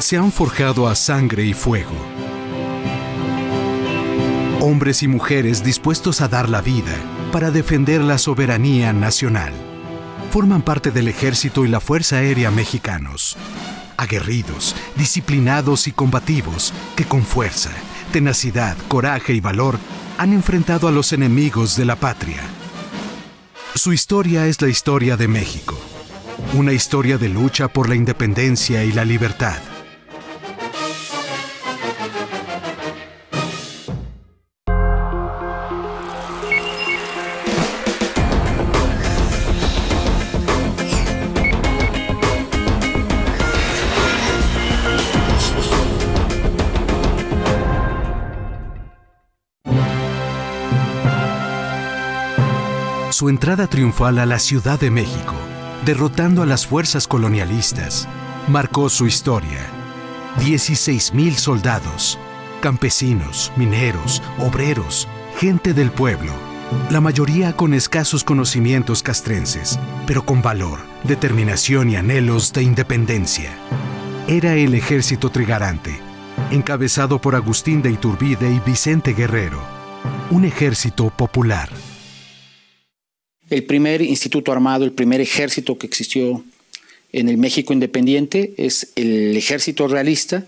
se han forjado a sangre y fuego. Hombres y mujeres dispuestos a dar la vida para defender la soberanía nacional. Forman parte del Ejército y la Fuerza Aérea mexicanos. Aguerridos, disciplinados y combativos que con fuerza, tenacidad, coraje y valor han enfrentado a los enemigos de la patria. Su historia es la historia de México. Una historia de lucha por la independencia y la libertad. Su entrada triunfal a la Ciudad de México, derrotando a las fuerzas colonialistas, marcó su historia. 16,000 soldados, campesinos, mineros, obreros, gente del pueblo, la mayoría con escasos conocimientos castrenses, pero con valor, determinación y anhelos de independencia. Era el Ejército Trigarante, encabezado por Agustín de Iturbide y Vicente Guerrero, un ejército popular. El primer instituto armado, el primer ejército que existió en el México independiente es el Ejército Realista,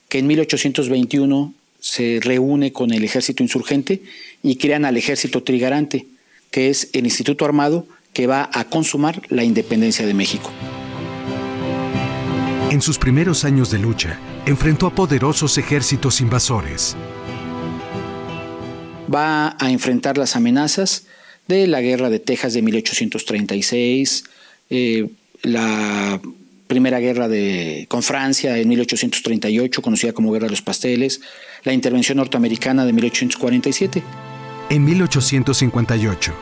que en 1821 se reúne con el Ejército Insurgente y crean al Ejército Trigarante, que es el instituto armado que va a consumar la independencia de México. En sus primeros años de lucha, enfrentó a poderosos ejércitos invasores. Va a enfrentar las amenazas de la Guerra de Texas de 1836, la Primera Guerra con Francia en 1838, conocida como Guerra de los Pasteles, la intervención norteamericana de 1847. En 1858,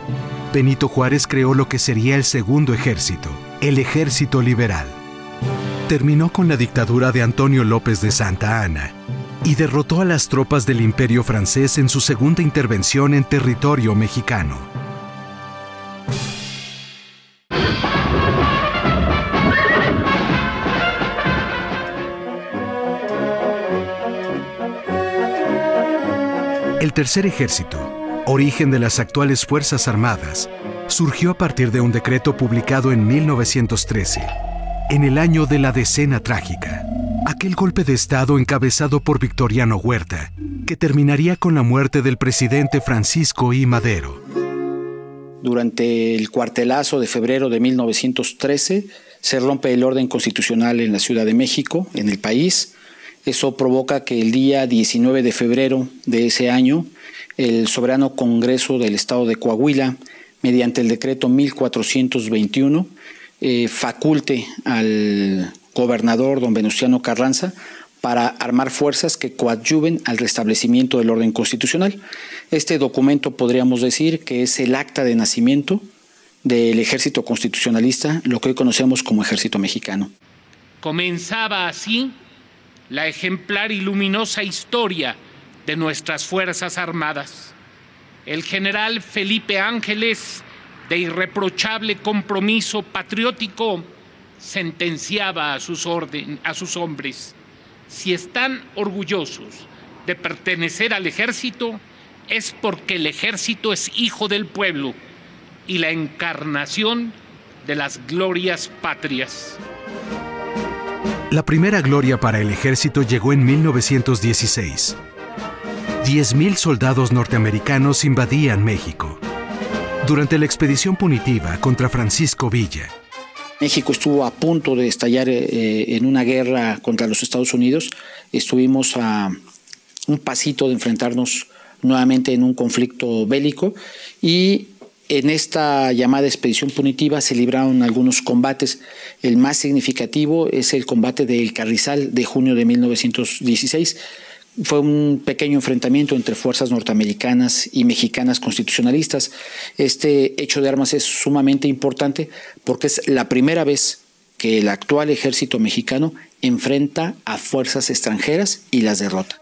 Benito Juárez creó lo que sería el Segundo Ejército, el Ejército Liberal. Terminó con la dictadura de Antonio López de Santa Anna y derrotó a las tropas del Imperio francés en su segunda intervención en territorio mexicano. El Tercer Ejército, origen de las actuales Fuerzas Armadas, surgió a partir de un decreto publicado en 1913, en el año de la Decena Trágica. Aquel golpe de Estado encabezado por Victoriano Huerta, que terminaría con la muerte del presidente Francisco I. Madero. Durante el cuartelazo de febrero de 1913, se rompe el orden constitucional en la Ciudad de México, en el país. Eso provoca que el día 19 de febrero de ese año, el Soberano Congreso del Estado de Coahuila, mediante el decreto 1421, faculte al gobernador don Venustiano Carranza para armar fuerzas que coadyuven al restablecimiento del orden constitucional. Este documento podríamos decir que es el acta de nacimiento del Ejército Constitucionalista, lo que hoy conocemos como Ejército Mexicano. Comenzaba así la ejemplar y luminosa historia de nuestras Fuerzas Armadas. El general Felipe Ángeles, de irreprochable compromiso patriótico, sentenciaba a sus hombres: si están orgullosos de pertenecer al ejército, es porque el ejército es hijo del pueblo y la encarnación de las glorias patrias. La primera gloria para el ejército llegó en 1916. 10,000 soldados norteamericanos invadían México durante la expedición punitiva contra Francisco Villa. México estuvo a punto de estallar en una guerra contra los Estados Unidos. Estuvimos a un pasito de enfrentarnos nuevamente en un conflicto bélico, y en esta llamada expedición punitiva se libraron algunos combates. El más significativo es el combate del Carrizal de junio de 1916. Fue un pequeño enfrentamiento entre fuerzas norteamericanas y mexicanas constitucionalistas. Este hecho de armas es sumamente importante porque es la primera vez que el actual ejército mexicano enfrenta a fuerzas extranjeras y las derrota.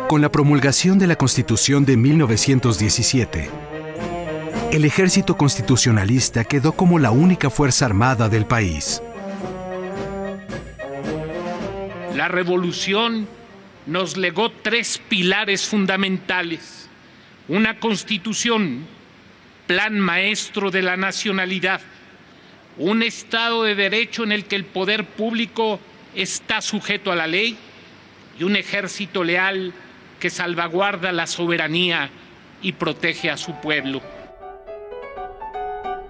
Con la promulgación de la Constitución de 1917, el ejército constitucionalista quedó como la única fuerza armada del país. La revolución nos legó 3 pilares fundamentales: una constitución, plan maestro de la nacionalidad, un Estado de Derecho en el que el poder público está sujeto a la ley y un ejército leal que salvaguarda la soberanía y protege a su pueblo.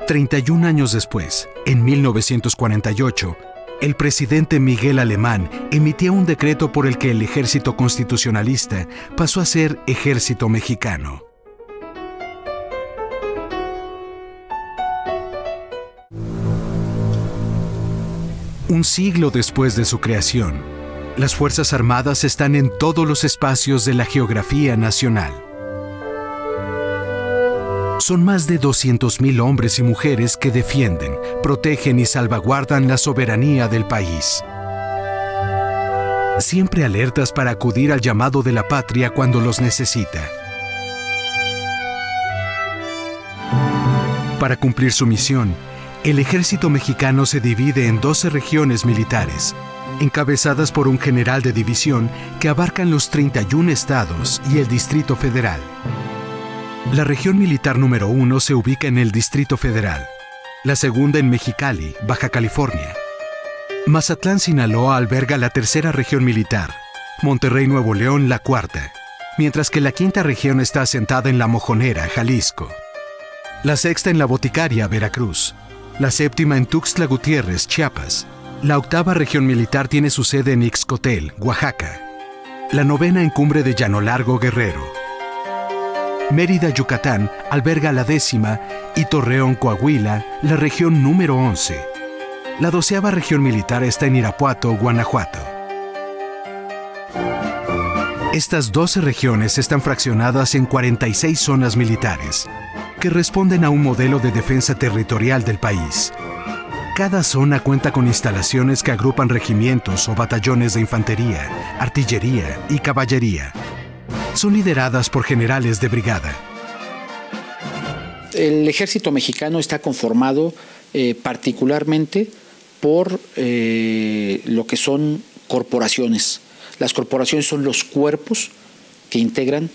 31 años después, en 1948, el presidente Miguel Alemán emitía un decreto por el que el ejército constitucionalista pasó a ser Ejército Mexicano. Un siglo después de su creación, las Fuerzas Armadas están en todos los espacios de la geografía nacional. Son más de 200,000 hombres y mujeres que defienden, protegen y salvaguardan la soberanía del país. Siempre alertas para acudir al llamado de la patria cuando los necesita. Para cumplir su misión, el ejército mexicano se divide en 12 regiones militares, encabezadas por un general de división que abarcan los 31 estados y el Distrito Federal. La región militar número 1 se ubica en el Distrito Federal, la segunda en Mexicali, Baja California. Mazatlán, Sinaloa alberga la tercera región militar, Monterrey, Nuevo León, la cuarta, mientras que la quinta región está asentada en La Mojonera, Jalisco. La sexta en La Boticaria, Veracruz. La séptima en Tuxtla Gutiérrez, Chiapas. La octava región militar tiene su sede en Ixcotel, Oaxaca. La novena en Cumbre de Llano Largo, Guerrero. Mérida, Yucatán, alberga la 10ª y Torreón, Coahuila, la región número 11. La 12ª región militar está en Irapuato, Guanajuato. Estas 12 regiones están fraccionadas en 46 zonas militares, que responden a un modelo de defensa territorial del país. Cada zona cuenta con instalaciones que agrupan regimientos o batallones de infantería, artillería y caballería. Son lideradas por generales de brigada. El ejército mexicano está conformado particularmente por lo que son corporaciones. Las corporaciones son los cuerpos que integran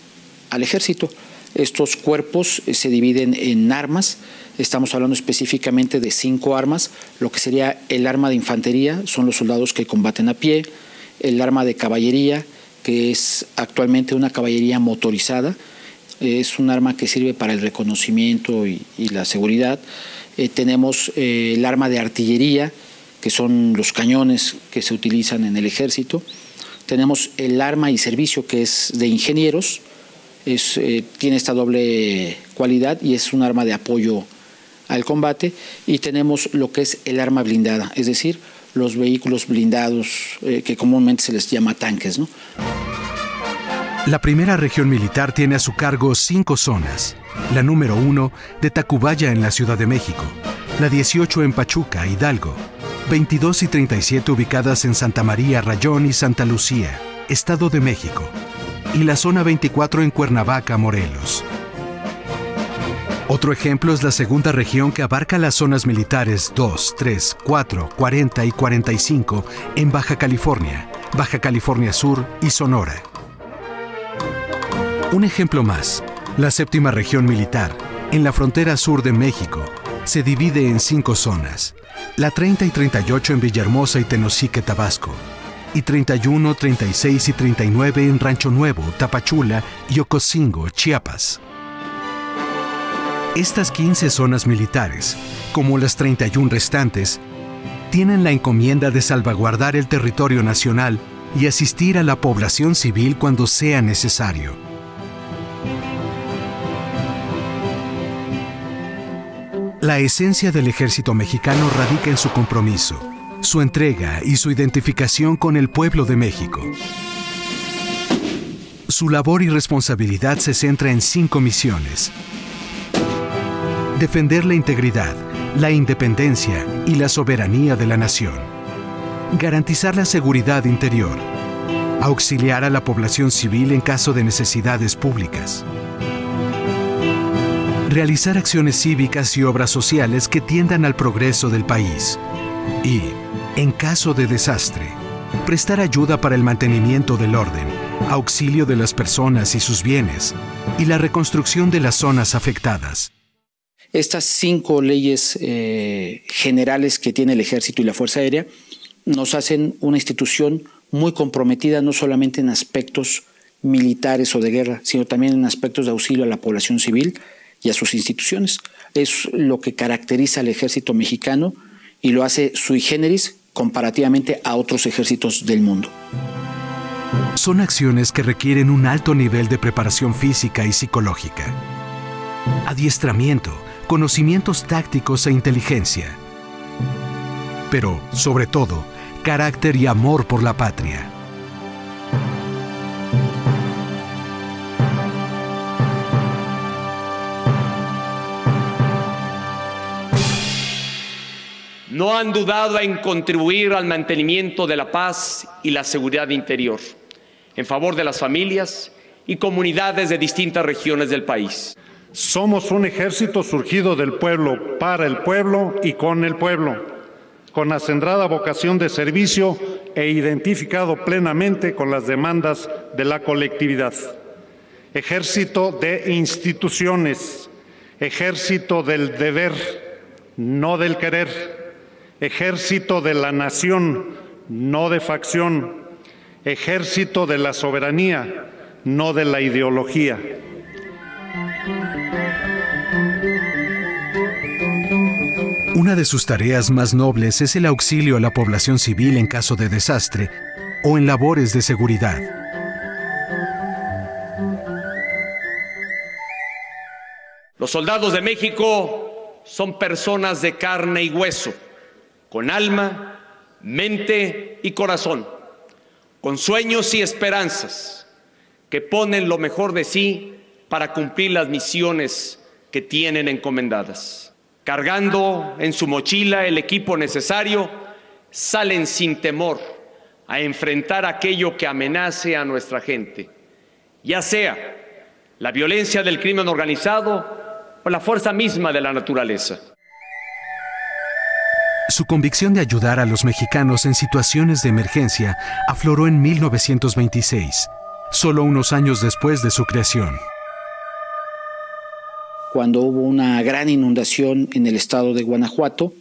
al ejército. Estos cuerpos se dividen en armas. Estamos hablando específicamente de 5 armas. Lo que sería el arma de infantería son los soldados que combaten a pie. El arma de caballería, que es actualmente una caballería motorizada, es un arma que sirve para el reconocimiento y la seguridad. Tenemos el arma de artillería, que son los cañones que se utilizan en el ejército. Tenemos el arma y servicio, que es de ingenieros, tiene esta doble cualidad y es un arma de apoyo al combate. Y tenemos lo que es el arma blindada, es decir, los vehículos blindados que comúnmente se les llama tanques, ¿no? La primera región militar tiene a su cargo 5 zonas. La número 1 de Tacubaya en la Ciudad de México, la 18 en Pachuca, Hidalgo, 22 y 37 ubicadas en Santa María, Rayón y Santa Lucía, Estado de México, y la zona 24 en Cuernavaca, Morelos. Otro ejemplo es la segunda región, que abarca las zonas militares 2, 3, 4, 40 y 45 en Baja California Sur y Sonora. Un ejemplo más, la séptima región militar, en la frontera sur de México, se divide en 5 zonas, la 30 y 38 en Villahermosa y Tenosique, Tabasco, y 31, 36 y 39 en Rancho Nuevo, Tapachula y Ocosingo, Chiapas. Estas 15 zonas militares, como las 31 restantes, tienen la encomienda de salvaguardar el territorio nacional y asistir a la población civil cuando sea necesario. La esencia del ejército mexicano radica en su compromiso, su entrega y su identificación con el pueblo de México. Su labor y responsabilidad se centra en 5 misiones: defender la integridad, la independencia y la soberanía de la nación, garantizar la seguridad interior, auxiliar a la población civil en caso de necesidades públicas, realizar acciones cívicas y obras sociales que tiendan al progreso del país y, en caso de desastre, prestar ayuda para el mantenimiento del orden, auxilio de las personas y sus bienes, y la reconstrucción de las zonas afectadas. Estas 5 leyes generales que tiene el Ejército y la Fuerza Aérea nos hacen una institución muy comprometida no solamente en aspectos militares o de guerra, sino también en aspectos de auxilio a la población civil y a sus instituciones. Es lo que caracteriza al ejército mexicano y lo hace sui generis comparativamente a otros ejércitos del mundo. Son acciones que requieren un alto nivel de preparación física y psicológica, adiestramiento, conocimientos tácticos e inteligencia, pero, sobre todo, carácter y amor por la patria. No han dudado en contribuir al mantenimiento de la paz y la seguridad interior, en favor de las familias y comunidades de distintas regiones del país. Somos un ejército surgido del pueblo, para el pueblo y con el pueblo, con acendrada vocación de servicio e identificado plenamente con las demandas de la colectividad. Ejército de instituciones, ejército del deber, no del querer. Ejército de la nación, no de facción. Ejército de la soberanía, no de la ideología. Una de sus tareas más nobles es el auxilio a la población civil en caso de desastre o en labores de seguridad. Los soldados de México son personas de carne y hueso, con alma, mente y corazón, con sueños y esperanzas, que ponen lo mejor de sí para cumplir las misiones que tienen encomendadas. Cargando en su mochila el equipo necesario, salen sin temor a enfrentar aquello que amenace a nuestra gente, ya sea la violencia del crimen organizado o la fuerza misma de la naturaleza. Su convicción de ayudar a los mexicanos en situaciones de emergencia afloró en 1926, solo unos años después de su creación. Cuando hubo una gran inundación en el estado de Guanajuato,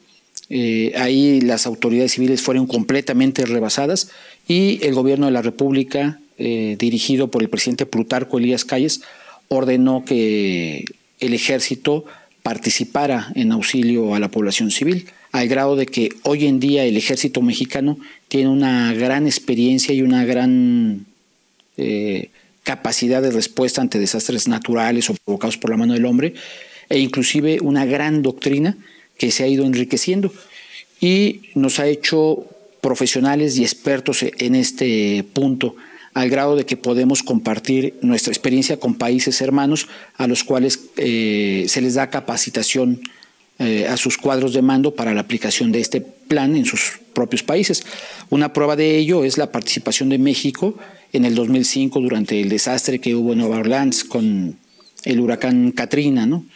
ahí las autoridades civiles fueron completamente rebasadas y el gobierno de la República, dirigido por el presidente Plutarco Elías Calles, ordenó que el ejército participara en auxilio a la población civil, al grado de que hoy en día el ejército mexicano tiene una gran experiencia y una gran capacidad de respuesta ante desastres naturales o provocados por la mano del hombre, e inclusive una gran doctrina que se ha ido enriqueciendo y nos ha hecho profesionales y expertos en este punto, al grado de que podemos compartir nuestra experiencia con países hermanos a los cuales se les da capacitación a sus cuadros de mando para la aplicación de este plan en sus propios países. Una prueba de ello es la participación de México en el 2005 durante el desastre que hubo en Nueva Orleans con el huracán Katrina, ¿no?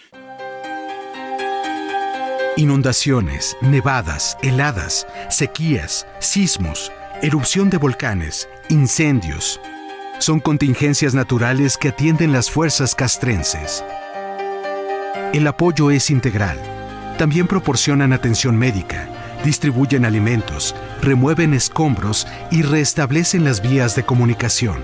Inundaciones, nevadas, heladas, sequías, sismos, erupción de volcanes, incendios. Son contingencias naturales que atienden las fuerzas castrenses. El apoyo es integral. También proporcionan atención médica, distribuyen alimentos, remueven escombros y restablecen las vías de comunicación.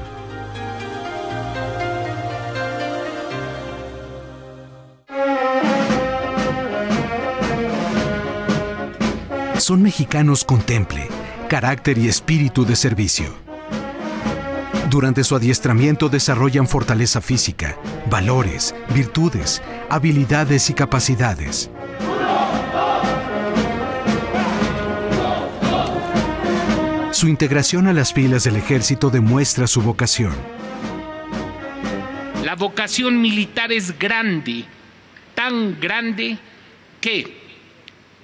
Son mexicanos con temple, carácter y espíritu de servicio. Durante su adiestramiento desarrollan fortaleza física, valores, virtudes, habilidades y capacidades. Su integración a las filas del ejército demuestra su vocación. La vocación militar es grande, tan grande que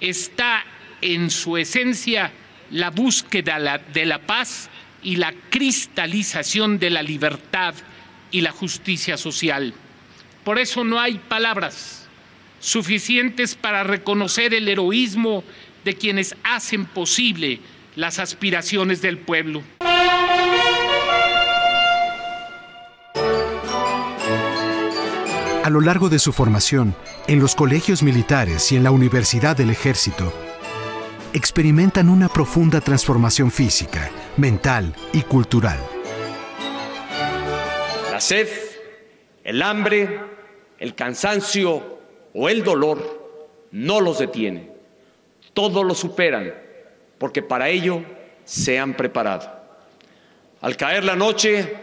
está en su esencia la búsqueda de la paz y la cristalización de la libertad y la justicia social. Por eso no hay palabras suficientes para reconocer el heroísmo de quienes hacen posible las aspiraciones del pueblo. A lo largo de su formación, en los colegios militares y en la Universidad del Ejército, experimentan una profunda transformación física, mental y cultural. La sed, el hambre, el cansancio o el dolor no los detiene. Todos lo superan porque para ello se han preparado. Al caer la noche,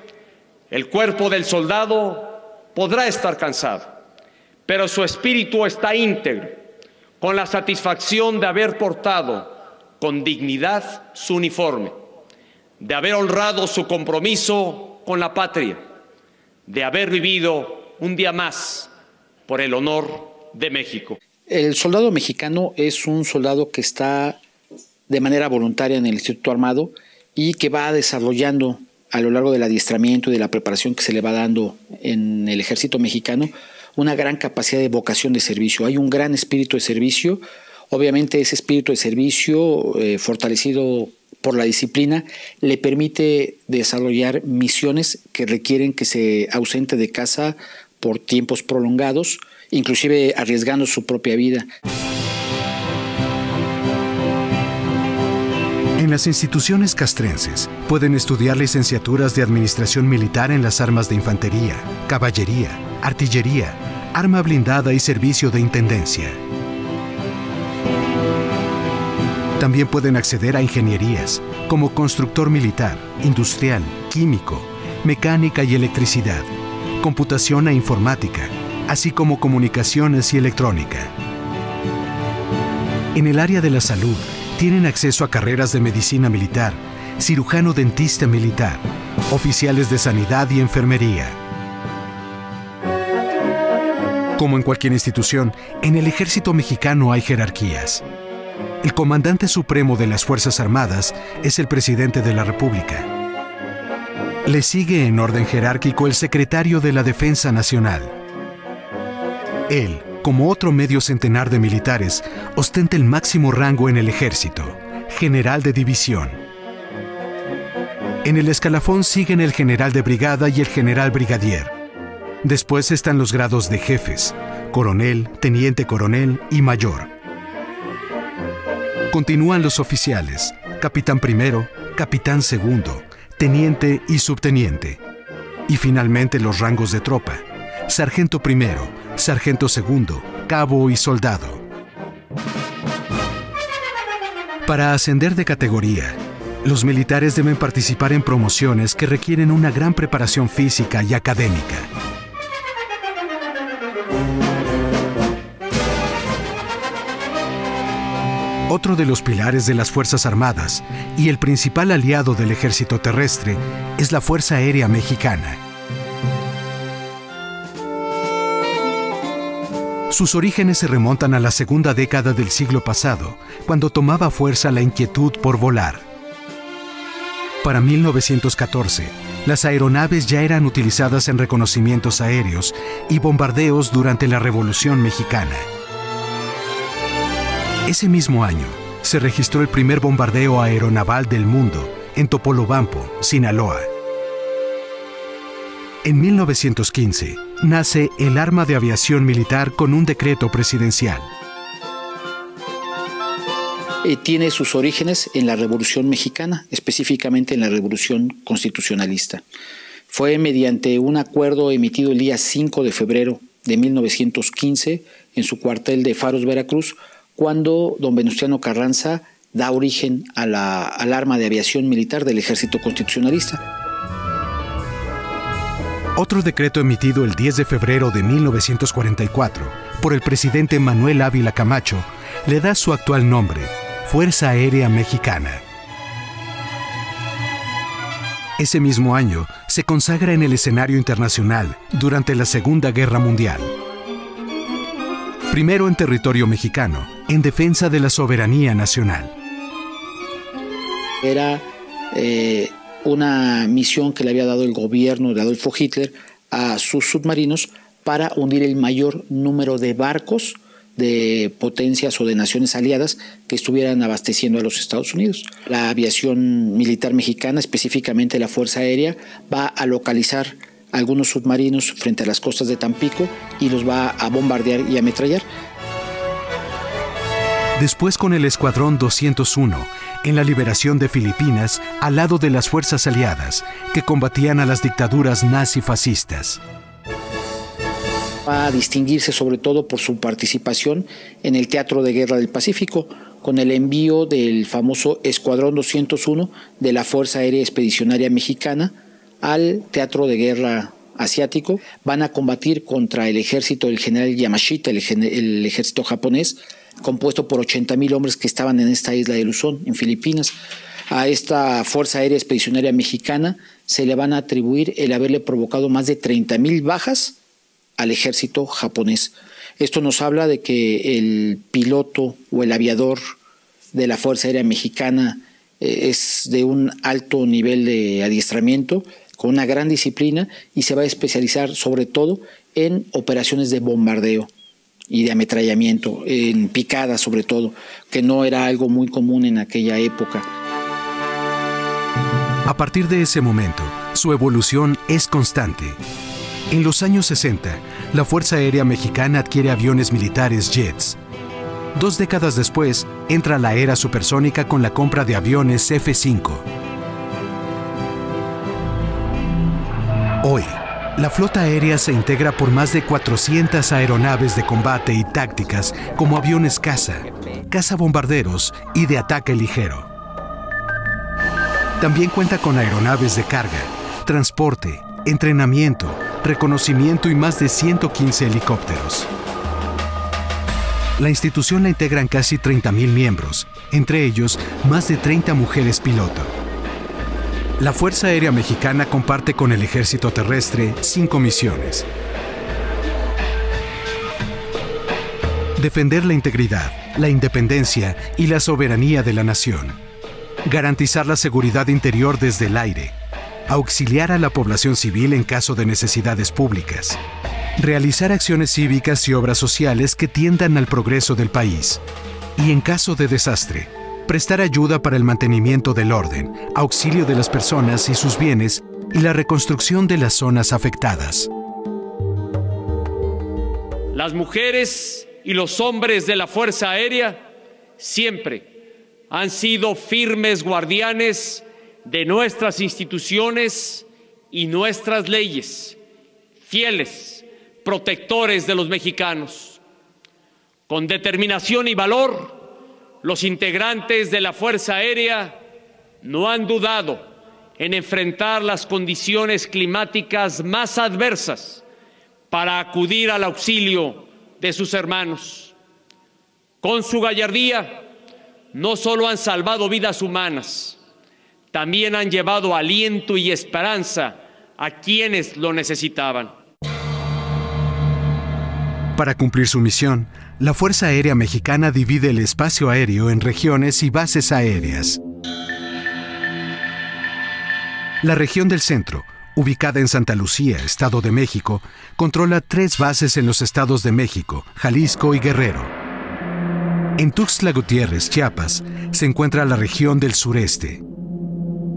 el cuerpo del soldado podrá estar cansado, pero su espíritu está íntegro, con la satisfacción de haber portado con dignidad su uniforme, de haber honrado su compromiso con la patria, de haber vivido un día más por el honor de México. El soldado mexicano es un soldado que está de manera voluntaria en el Instituto Armado y que va desarrollando a lo largo del adiestramiento y de la preparación que se le va dando en el ejército mexicano una gran capacidad de vocación de servicio. Hay un gran espíritu de servicio. Obviamente ese espíritu de servicio fortalecido por la disciplina le permite desarrollar misiones que requieren que se ausente de casa por tiempos prolongados, inclusive arriesgando su propia vida. En las instituciones castrenses pueden estudiar licenciaturas de Administración Militar en las armas de infantería, caballería, artillería, arma blindada y servicio de intendencia. También pueden acceder a ingenierías como constructor militar, industrial, químico, mecánica y electricidad, computación e informática, así como comunicaciones y electrónica. En el área de la salud, tienen acceso a carreras de medicina militar, cirujano dentista militar, oficiales de sanidad y enfermería. Como en cualquier institución, en el Ejército Mexicano hay jerarquías. El comandante supremo de las Fuerzas Armadas es el presidente de la República. Le sigue en orden jerárquico el secretario de la Defensa Nacional. Él, como otro medio centenar de militares, ostenta el máximo rango en el ejército, general de división. En el escalafón siguen el general de brigada y el general brigadier. Después están los grados de jefes, coronel, teniente coronel y mayor. Continúan los oficiales, capitán primero, capitán segundo, teniente y subteniente. Y finalmente los rangos de tropa, sargento primero, sargento segundo, cabo y soldado. Para ascender de categoría, los militares deben participar en promociones que requieren una gran preparación física y académica. Otro de los pilares de las Fuerzas Armadas y el principal aliado del ejército terrestre es la Fuerza Aérea Mexicana. Sus orígenes se remontan a la segunda década del siglo pasado, cuando tomaba fuerza la inquietud por volar. Para 1914, las aeronaves ya eran utilizadas en reconocimientos aéreos y bombardeos durante la Revolución Mexicana. Ese mismo año, se registró el primer bombardeo aeronaval del mundo en Topolobampo, Sinaloa. En 1915, nace el arma de aviación militar con un decreto presidencial. Tiene sus orígenes en la Revolución Mexicana, específicamente en la Revolución Constitucionalista. Fue mediante un acuerdo emitido el día 5 de febrero de 1915 en su cuartel de Faros, Veracruz, cuando don Venustiano Carranza da origen al arma de aviación militar del Ejército Constitucionalista. Otro decreto emitido el 10 de febrero de 1944 por el presidente Manuel Ávila Camacho le da su actual nombre, Fuerza Aérea Mexicana. Ese mismo año se consagra en el escenario internacional durante la Segunda Guerra Mundial. Primero en territorio mexicano, en defensa de la soberanía nacional. Era una misión que le había dado el gobierno de Adolfo Hitler a sus submarinos para hundir el mayor número de barcos de potencias o de naciones aliadas que estuvieran abasteciendo a los Estados Unidos. La aviación militar mexicana, específicamente la Fuerza Aérea, va a localizar algunos submarinos frente a las costas de Tampico y los va a bombardear y ametrallar. Después con el Escuadrón 201, en la liberación de Filipinas al lado de las fuerzas aliadas que combatían a las dictaduras nazi-fascistas. Va a distinguirse sobre todo por su participación en el Teatro de Guerra del Pacífico, con el envío del famoso Escuadrón 201 de la Fuerza Aérea Expedicionaria Mexicana al Teatro de Guerra Asiático. Van a combatir contra el ejército del general Yamashita, el ejército japonés, compuesto por 80,000 hombres que estaban en esta isla de Luzón, en Filipinas. A esta Fuerza Aérea Expedicionaria Mexicana se le van a atribuir el haberle provocado más de 30,000 bajas al ejército japonés. Esto nos habla de que el piloto o el aviador de la Fuerza Aérea Mexicana es de un alto nivel de adiestramiento, con una gran disciplina, y se va a especializar sobre todo en operaciones de bombardeo y de ametrallamiento, en picadas sobre todo, que no era algo muy común en aquella época. A partir de ese momento, su evolución es constante. En los años 60, la Fuerza Aérea Mexicana adquiere aviones militares Jets. 2 décadas después, entra la era supersónica con la compra de aviones F-5. Hoy, la flota aérea se integra por más de 400 aeronaves de combate y tácticas como aviones caza, cazabombarderos y de ataque ligero. También cuenta con aeronaves de carga, transporte, entrenamiento, reconocimiento y más de 115 helicópteros. La institución la integran casi 30,000 miembros, entre ellos más de 30 mujeres piloto. La Fuerza Aérea Mexicana comparte con el Ejército Terrestre 5 misiones. Defender la integridad, la independencia y la soberanía de la nación. Garantizar la seguridad interior desde el aire. Auxiliar a la población civil en caso de necesidades públicas. Realizar acciones cívicas y obras sociales que tiendan al progreso del país. Y en caso de desastre, prestar ayuda para el mantenimiento del orden, auxilio de las personas y sus bienes y la reconstrucción de las zonas afectadas. Las mujeres y los hombres de la Fuerza Aérea siempre han sido firmes guardianes de nuestras instituciones y nuestras leyes, fieles protectores de los mexicanos. Con determinación y valor, los integrantes de la Fuerza Aérea no han dudado en enfrentar las condiciones climáticas más adversas para acudir al auxilio de sus hermanos. Con su gallardía, no solo han salvado vidas humanas, también han llevado aliento y esperanza a quienes lo necesitaban. Para cumplir su misión, la Fuerza Aérea Mexicana divide el espacio aéreo en regiones y bases aéreas. La región del centro, ubicada en Santa Lucía, Estado de México, controla 3 bases en los estados de México, Jalisco y Guerrero. En Tuxtla Gutiérrez, Chiapas, se encuentra la región del sureste.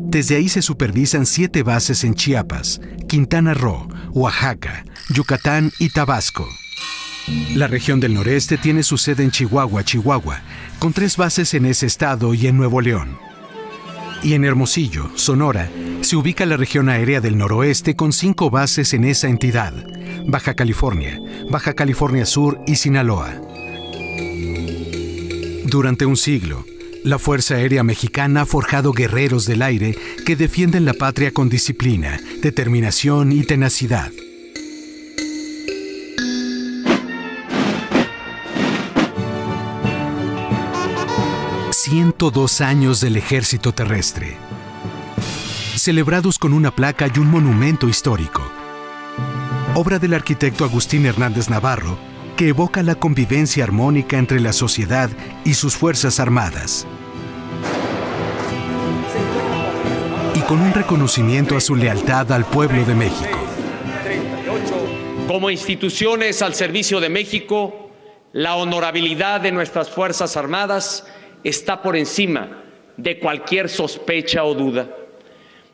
Desde ahí se supervisan 7 bases en Chiapas, Quintana Roo, Oaxaca, Yucatán y Tabasco. La región del noreste tiene su sede en Chihuahua, con 3 bases en ese estado y en Nuevo León. Y en Hermosillo, Sonora, se ubica la región aérea del noroeste con 5 bases en esa entidad: Baja California Sur y Sinaloa. Durante un siglo, la Fuerza Aérea Mexicana ha forjado guerreros del aire que defienden la patria con disciplina, determinación y tenacidad. ...102 años del Ejército Terrestre, celebrados con una placa y un monumento histórico. Obra del arquitecto Agustín Hernández Navarro, que evoca la convivencia armónica entre la sociedad y sus fuerzas armadas. Y con un reconocimiento a su lealtad al pueblo de México. Como instituciones al servicio de México, la honorabilidad de nuestras Fuerzas Armadas está por encima de cualquier sospecha o duda.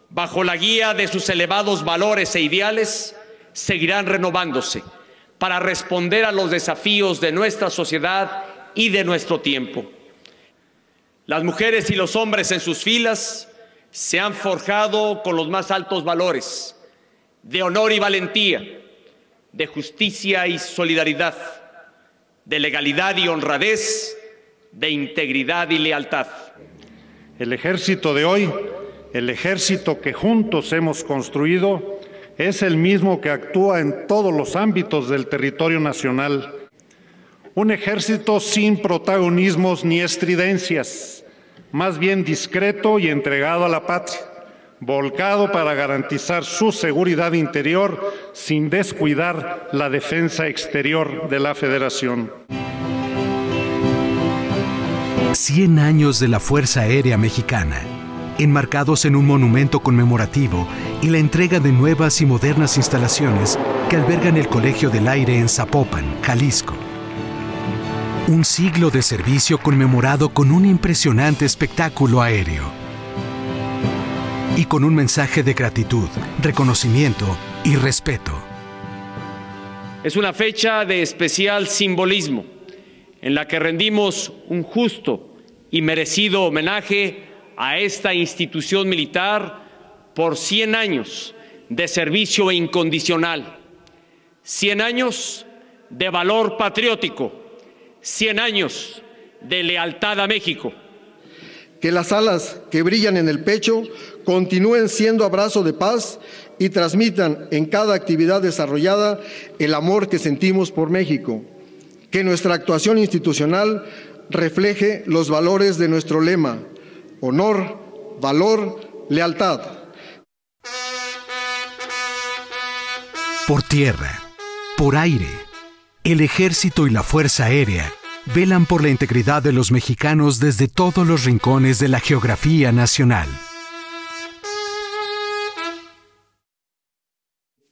Bajo la guía de sus elevados valores e ideales, seguirán renovándose para responder a los desafíos de nuestra sociedad y de nuestro tiempo. Las mujeres y los hombres en sus filas se han forjado con los más altos valores de honor y valentía, de justicia y solidaridad, de legalidad y honradez, de integridad y lealtad. El ejército de hoy, el ejército que juntos hemos construido, es el mismo que actúa en todos los ámbitos del territorio nacional. Un ejército sin protagonismos ni estridencias, más bien discreto y entregado a la patria, volcado para garantizar su seguridad interior sin descuidar la defensa exterior de la Federación. 100 años de la Fuerza Aérea Mexicana, enmarcados en un monumento conmemorativo y la entrega de nuevas y modernas instalaciones que albergan el Colegio del Aire en Zapopan, Jalisco. Un siglo de servicio conmemorado con un impresionante espectáculo aéreo y con un mensaje de gratitud, reconocimiento y respeto. Es una fecha de especial simbolismo en la que rendimos un justo y merecido homenaje a esta institución militar por 100 años de servicio incondicional, 100 años de valor patriótico, 100 años de lealtad a México. Que las alas que brillan en el pecho continúen siendo abrazo de paz y transmitan en cada actividad desarrollada el amor que sentimos por México. Que nuestra actuación institucional refleje los valores de nuestro lema: honor, valor, lealtad. Por tierra, por aire, el Ejército y la Fuerza Aérea velan por la integridad de los mexicanos desde todos los rincones de la geografía nacional.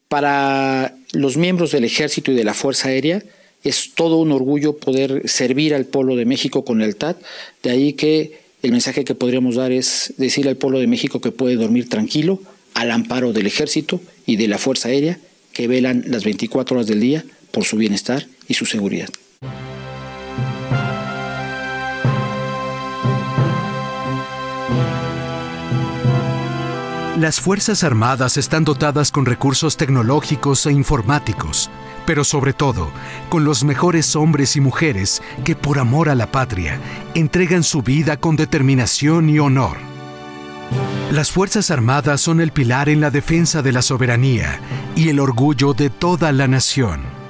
Para los miembros del Ejército y de la Fuerza Aérea es todo un orgullo poder servir al pueblo de México con lealtad. De ahí que el mensaje que podríamos dar es decirle al pueblo de México que puede dormir tranquilo al amparo del Ejército y de la Fuerza Aérea, que velan las 24 horas del día por su bienestar y su seguridad. Las Fuerzas Armadas están dotadas con recursos tecnológicos e informáticos, pero sobre todo con los mejores hombres y mujeres que por amor a la patria entregan su vida con determinación y honor. Las Fuerzas Armadas son el pilar en la defensa de la soberanía y el orgullo de toda la nación.